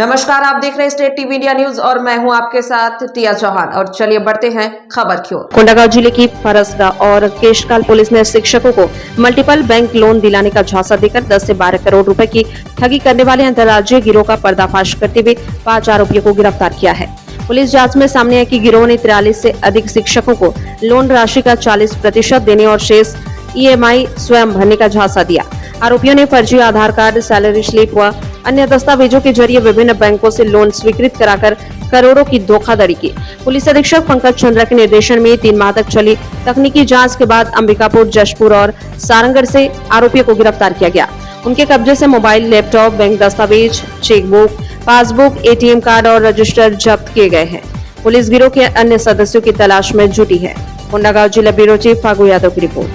नमस्कार, आप देख रहे हैं स्टेट टीवी इंडिया न्यूज और मैं हूं आपके साथ टिया चौहान। और चलिए बढ़ते हैं खबर की ओर। कोंडागांव जिले की फरसगांव और केशकाल पुलिस ने शिक्षकों को मल्टीपल बैंक लोन दिलाने का झांसा देकर 10 से 12 करोड़ रुपए की ठगी करने वाले अंतर्राज्यीय गिरोह का पर्दाफाश करते हुए 5 आरोपियों को गिरफ्तार किया है। पुलिस जांच में सामने आया कि गिरोह ने 43 से अधिक शिक्षकों को लोन राशि का 40% देने और शेष EMI स्वयं भरने का झांसा दिया। आरोपियों ने फर्जी आधार कार्ड, सैलरी स्लिप व अन्य दस्तावेजों के जरिए विभिन्न बैंकों से लोन स्वीकृत कराकर करोड़ों की धोखाधड़ी की। पुलिस अधीक्षक पंकज चंद्रा के निर्देशन में 3 माह तक चली तकनीकी जांच के बाद अंबिकापुर, जशपुर और सारंगढ़ से आरोपियों को गिरफ्तार किया गया। उनके कब्जे से मोबाइल, लैपटॉप, बैंक दस्तावेज, चेकबुक, पासबुक, ATM कार्ड और रजिस्टर जब्त किए गए हैं। पुलिस गिरोह के अन्य सदस्यों की तलाश में जुटी है। कोंडागांव जिला ब्यूरो चीफ फागू यादव की रिपोर्ट।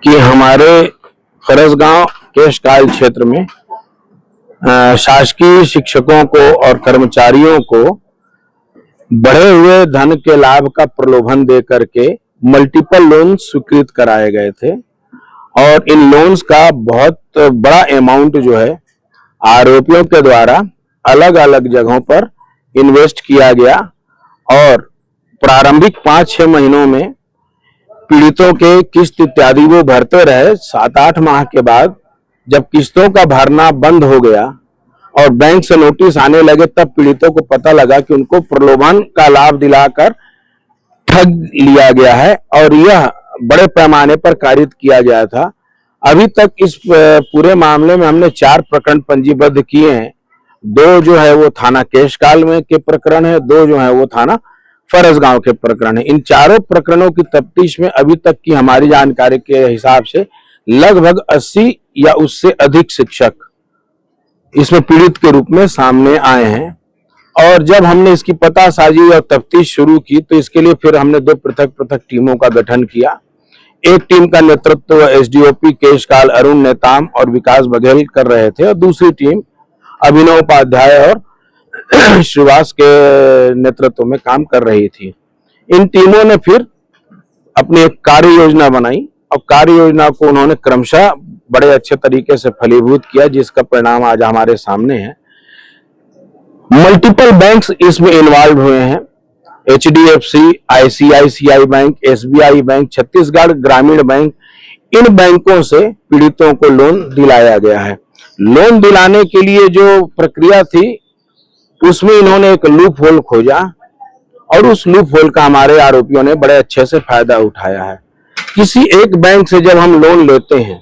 कि हमारे फरसगांव केशकाल क्षेत्र में शासकीय शिक्षकों को और कर्मचारियों को बढ़े हुए धन के लाभ का प्रलोभन दे करके मल्टीपल लोन स्वीकृत कराए गए थे और इन लोन्स का बहुत बड़ा अमाउंट जो है आरोपियों के द्वारा अलग अलग जगहों पर इन्वेस्ट किया गया और प्रारंभिक 5-6 महीनों में पीड़ितों के किस्त इत्यादि वो भरते रहे। 7-8 माह के बाद जब किस्तों का भरना बंद हो गया और बैंक से नोटिस आने लगे, तब पीड़ितों को पता लगा कि उनको प्रलोभन का लाभ दिलाकर ठग लिया गया है और यह बड़े पैमाने पर कारित किया गया था। अभी तक इस पूरे मामले में हमने 4 प्रकरण पंजीबद्ध किए हैं। 2 जो है वो थाना केशकाल में के प्रकरण है, 2 जो है वो थाना फरसगांव के प्रकरण है। इन चारों प्रकरणों की तफ्तीश में अभी तक की हमारी जानकारी के हिसाब से लगभग 80 या उससे अधिक शिक्षक इसमें पीड़ित के रूप में सामने आए हैं। और जब हमने इसकी पतासाजी और तफ्तीश शुरू की तो इसके लिए फिर हमने 2 पृथक टीमों का गठन किया। एक टीम का नेतृत्व SDOP केशकाल अरुण नेताम और विकास बघेल कर रहे थे और दूसरी टीम अभिनव उपाध्याय और श्रीवास के नेतृत्व में काम कर रही थी। इन टीमों ने फिर अपनी एक कार्य योजना बनाई और कार्य योजना को उन्होंने क्रमशः बड़े अच्छे तरीके से फलीभूत किया, जिसका परिणाम आज हमारे सामने है। मल्टीपल बैंक्स इसमें इन्वॉल्व हुए हैं। HDFC, ICICI bank, SBI bank, Chhattisgarh ग्रामीण बैंक, इन बैंकों से पीड़ितों को लोन दिलाया गया है। लोन दिलाने के लिए जो प्रक्रिया थी उसमें इन्होंने एक लूप होल खोजा और उस लूप होल का हमारे आरोपियों ने बड़े अच्छे से फायदा उठाया है। किसी एक बैंक से जब हम लोन लेते हैं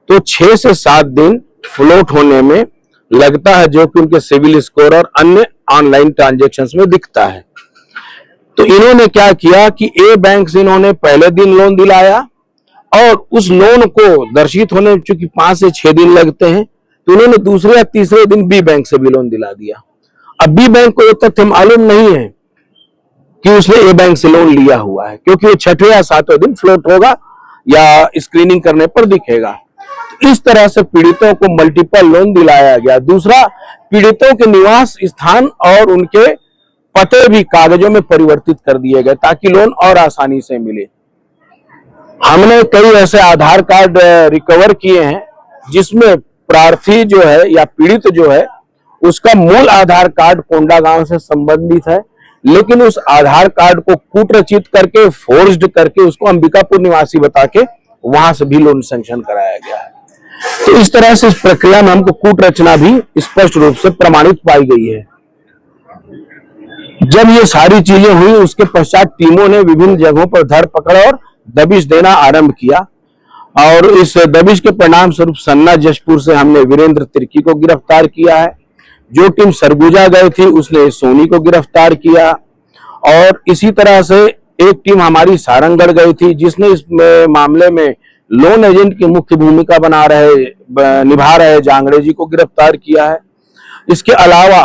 तो 6 से 7 दिन फ्लोट होने में लगता है, जो कि उनके सिविल स्कोर और अन्य ऑनलाइन ट्रांजैक्शंस में दिखता है। तो इन्होंने क्या किया कि A बैंक से इन्होंने पहले दिन लोन दिलाया और उस लोन को दर्शित होने में चूंकि 5 से 6 दिन लगते हैं तो उन्होंने दूसरे या तीसरे दिन B बैंक से भी लोन दिला दिया। अब B बैंक को ये तथ्य मालूम नहीं है कि उसने A बैंक से लोन लिया हुआ है, क्योंकि वो 6वें या 7वें दिन फ्लोट होगा या स्क्रीनिंग करने पर दिखेगा। इस तरह से पीड़ितों को मल्टीपल लोन दिलाया गया। दूसरा, पीड़ितों के निवास स्थान और उनके पते भी कागजों में परिवर्तित कर दिए गए ताकि लोन और आसानी से मिले। हमने कई ऐसे आधार कार्ड रिकवर किए हैं जिसमें प्रार्थी जो है या पीड़ित जो है उसका मूल आधार कार्ड कोंडागांव से संबंधित है, लेकिन उस आधार कार्ड को कूटरचित करके, फोर्ज्ड करके उसको अंबिकापुर निवासी बता के वहां से भी लोन सैंक्शन कराया गया है। तो इस तरह से इस प्रक्रिया में हमको कूट रचना भी स्पष्ट रूप से प्रमाणित पाई गई है। जब ये सारी चीजें हुई उसके पश्चात टीमों ने विभिन्न जगहों पर धरपकड़ और दबिश देना आरंभ किया और इस दबिश के परिणाम स्वरूप सन्ना जशपुर से हमने वीरेंद्र तिर्की को गिरफ्तार किया है। जो टीम सरगुजा गई थी उसने सोनी को गिरफ्तार किया और इसी तरह से एक टीम हमारी सारंगढ़ गई थी जिसने इस मामले में लोन एजेंट की मुख्य भूमिका निभा रहे जांगड़े जी को गिरफ्तार किया है। इसके अलावा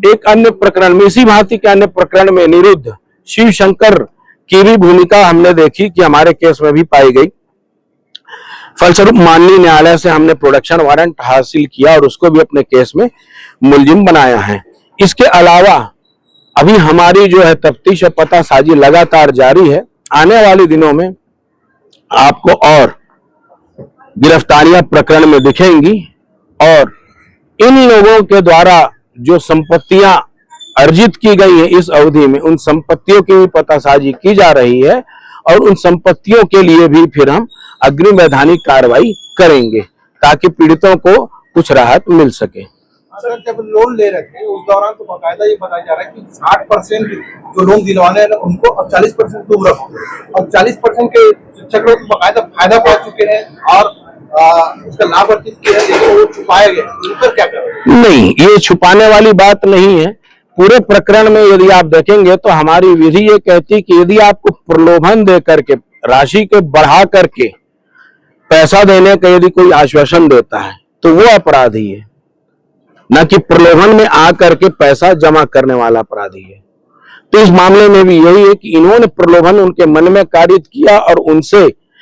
एक अन्य प्रकरण में, इसी भांति के अन्य प्रकरण में निरुद्ध शिव शंकर की भी भूमिका हमने देखी कि हमारे केस में भी पाई गई। फलस्वरूप माननीय न्यायालय से हमने प्रोडक्शन वारंट हासिल किया और उसको भी अपने केस में मुलजिम बनाया है। इसके अलावा अभी हमारी जो है तफ्तीश और पतासाजी लगातार जारी है। आने वाले दिनों में आपको और गिरफ्तारियां प्रकरण में दिखेंगी और इन लोगों के द्वारा जो संपत्तियां अर्जित की गई है इस अवधि में, उन संपत्तियों की भी पतासाजी की जा रही है और उन संपत्तियों के लिए भी फिर हम अग्रिम वैधानिक कार्रवाई करेंगे ताकि पीड़ितों को कुछ राहत मिल सके। सर, जब लोन ले रहे थे उस दौरान तो बाकायदा ये बताया जा रहा है कि 60% जो लोन दिलवाने हैं उनको और 40% तुम रखो, और 40% के शिक्षक लोग बाकायदा फायदा पा चुके हैं और उसका लाभ अर्जित किया है, लेकिन वो छुपाया गया, इन पर क्या करें? नहीं, ये छुपाने वाली बात नहीं है। पूरे प्रकरण में यदि आप देखेंगे तो हमारी विधि ये कहती है कि यदि आपको प्रलोभन दे करके, राशि के बढ़ा करके पैसा देने का यदि कोई आश्वासन देता है तो वो अपराधी है, न कि प्रलोभन में आकर के पैसा जमा करने वाला अपराधी है। तो इस मामले में भी यही है कि इन्होंने प्रलोभन उनके मन में कारित किया और उनसे